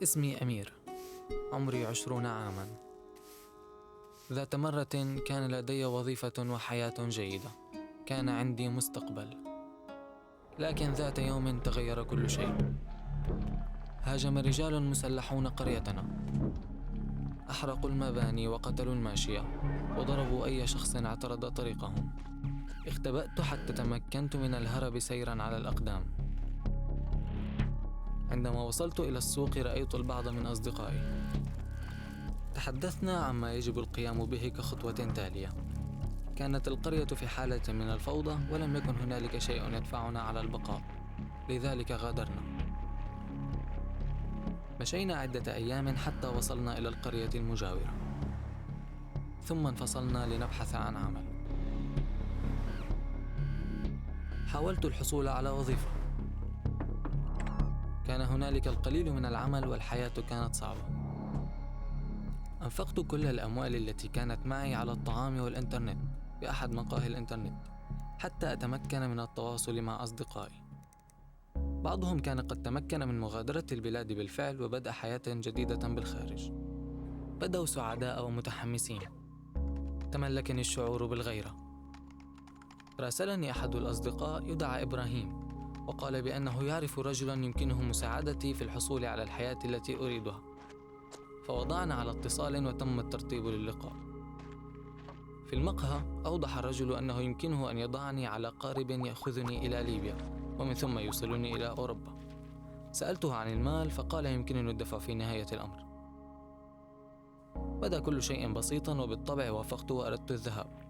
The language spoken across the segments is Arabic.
اسمي أمير، عمري 20 عاماً. ذات مرة كان لدي وظيفة وحياة جيدة، كان عندي مستقبل. لكن ذات يوم تغير كل شيء. هاجم رجال مسلحون قريتنا، أحرقوا المباني وقتلوا الماشية وضربوا أي شخص اعترض طريقهم. اختبأت حتى تمكنت من الهرب سيراً على الأقدام. عندما وصلت إلى السوق رأيت البعض من أصدقائي. تحدثنا عما يجب القيام به كخطوة تالية. كانت القرية في حالة من الفوضى ولم يكن هنالك شيء يدفعنا على البقاء، لذلك غادرنا. مشينا عدة أيام حتى وصلنا إلى القرية المجاورة، ثم انفصلنا لنبحث عن عمل. حاولت الحصول على وظيفة. كان هنالك القليل من العمل والحياة كانت صعبة. أنفقت كل الأموال التي كانت معي على الطعام والإنترنت بأحد مقاهي الإنترنت حتى أتمكن من التواصل مع أصدقائي. بعضهم كان قد تمكن من مغادرة البلاد بالفعل وبدأ حياة جديدة بالخارج. بدأوا سعداء ومتحمسين. تملكني الشعور بالغيرة. راسلني أحد الأصدقاء يدعى إبراهيم، وقال بأنه يعرف رجلاً يمكنه مساعدتي في الحصول على الحياة التي أريدها. فوضعنا على اتصال وتم الترتيب للقاء. في المقهى أوضح الرجل أنه يمكنه أن يضعني على قارب يأخذني إلى ليبيا ومن ثم يوصلني إلى أوروبا. سألته عن المال فقال يمكنني الدفع في نهاية الأمر. بدأ كل شيء بسيطاً وبالطبع وافقت وأردت الذهاب.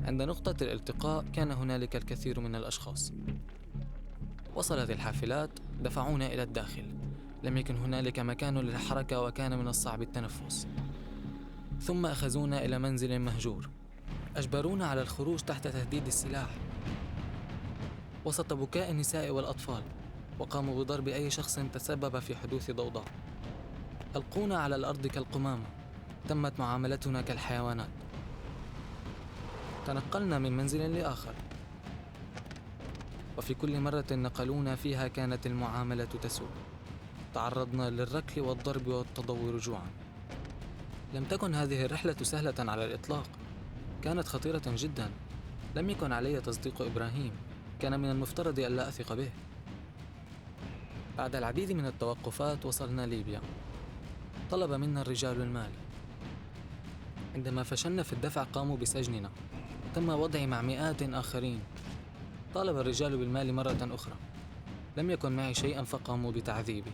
عند نقطة الالتقاء كان هنالك الكثير من الأشخاص. وصلت الحافلات، دفعونا إلى الداخل. لم يكن هنالك مكان للحركة وكان من الصعب التنفس. ثم أخذونا إلى منزل مهجور، أجبرونا على الخروج تحت تهديد السلاح وسط بكاء النساء والأطفال، وقاموا بضرب أي شخص تسبب في حدوث ضوضاء. ألقونا على الأرض كالقمامة. تمت معاملتنا كالحيوانات. تنقلنا من منزل لآخر، وفي كل مرة نقلونا فيها كانت المعاملة تسوء. تعرضنا للركل والضرب والتضور جوعا. لم تكن هذه الرحلة سهلة على الإطلاق، كانت خطيرة جدا. لم يكن علي تصديق إبراهيم، كان من المفترض ألا أثق به. بعد العديد من التوقفات وصلنا ليبيا. طلب منا الرجال المال. عندما فشلنا في الدفع قاموا بسجننا. تم وضعي مع مئات آخرين. طالب الرجال بالمال مرة أخرى. لم يكن معي شيئا فقاموا بتعذيبي.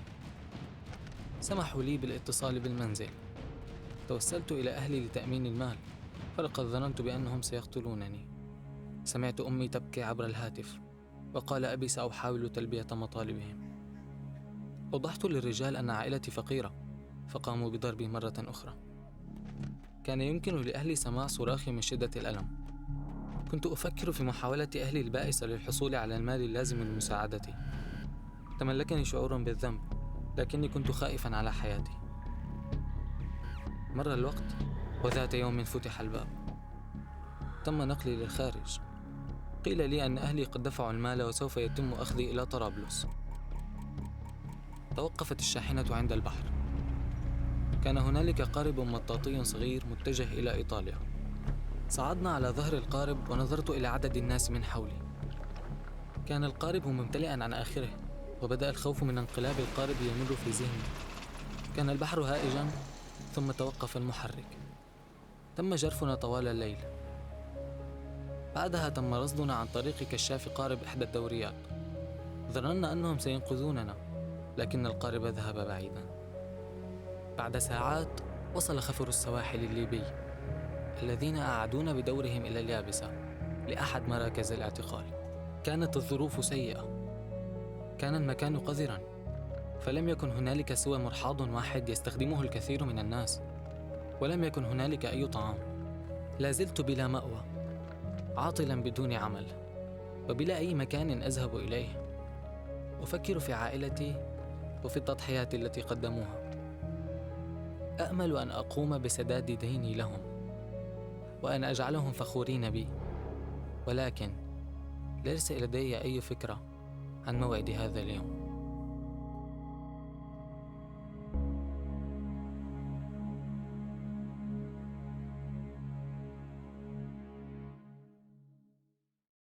سمحوا لي بالاتصال بالمنزل. توسلت إلى أهلي لتأمين المال، فلقد ظننت بأنهم سيقتلونني. سمعت أمي تبكي عبر الهاتف، وقال أبي سأحاول تلبية مطالبهم. أوضحت للرجال أن عائلتي فقيرة، فقاموا بضربي مرة أخرى. كان يمكن لأهلي سماع صراخي من شدة الألم. كنت أفكر في محاولة أهلي البائسة للحصول على المال اللازم لمساعدتي. تملكني شعور بالذنب، لكني كنت خائفا على حياتي. مر الوقت، وذات يوم فتح الباب. تم نقلي للخارج. قيل لي أن أهلي قد دفعوا المال وسوف يتم أخذي إلى طرابلس. توقفت الشاحنة عند البحر. كان هنالك قارب مطاطي صغير متجه إلى إيطاليا. صعدنا على ظهر القارب ونظرت إلى عدد الناس من حولي. كان القارب ممتلئا عن آخره، وبدأ الخوف من انقلاب القارب يمر في ذهني. كان البحر هائجا، ثم توقف المحرك. تم جرفنا طوال الليل. بعدها تم رصدنا عن طريق كشاف قارب إحدى الدوريات. ظننا أنهم سينقذوننا، لكن القارب ذهب بعيدا. بعد ساعات وصل خفر السواحل الليبي الذين أعادونا بدورهم إلى اليابسة لأحد مراكز الاعتقال. كانت الظروف سيئة. كان المكان قذرا، فلم يكن هنالك سوى مرحاض واحد يستخدمه الكثير من الناس، ولم يكن هنالك أي طعام. لا زلت بلا مأوى، عاطلا بدون عمل، وبلا أي مكان أذهب إليه. أفكر في عائلتي وفي التضحيات التي قدموها. أأمل أن أقوم بسداد ديني لهم وأن أجعلهم فخورين بي، ولكن ليس لدي أي فكرة عن موعد هذا اليوم.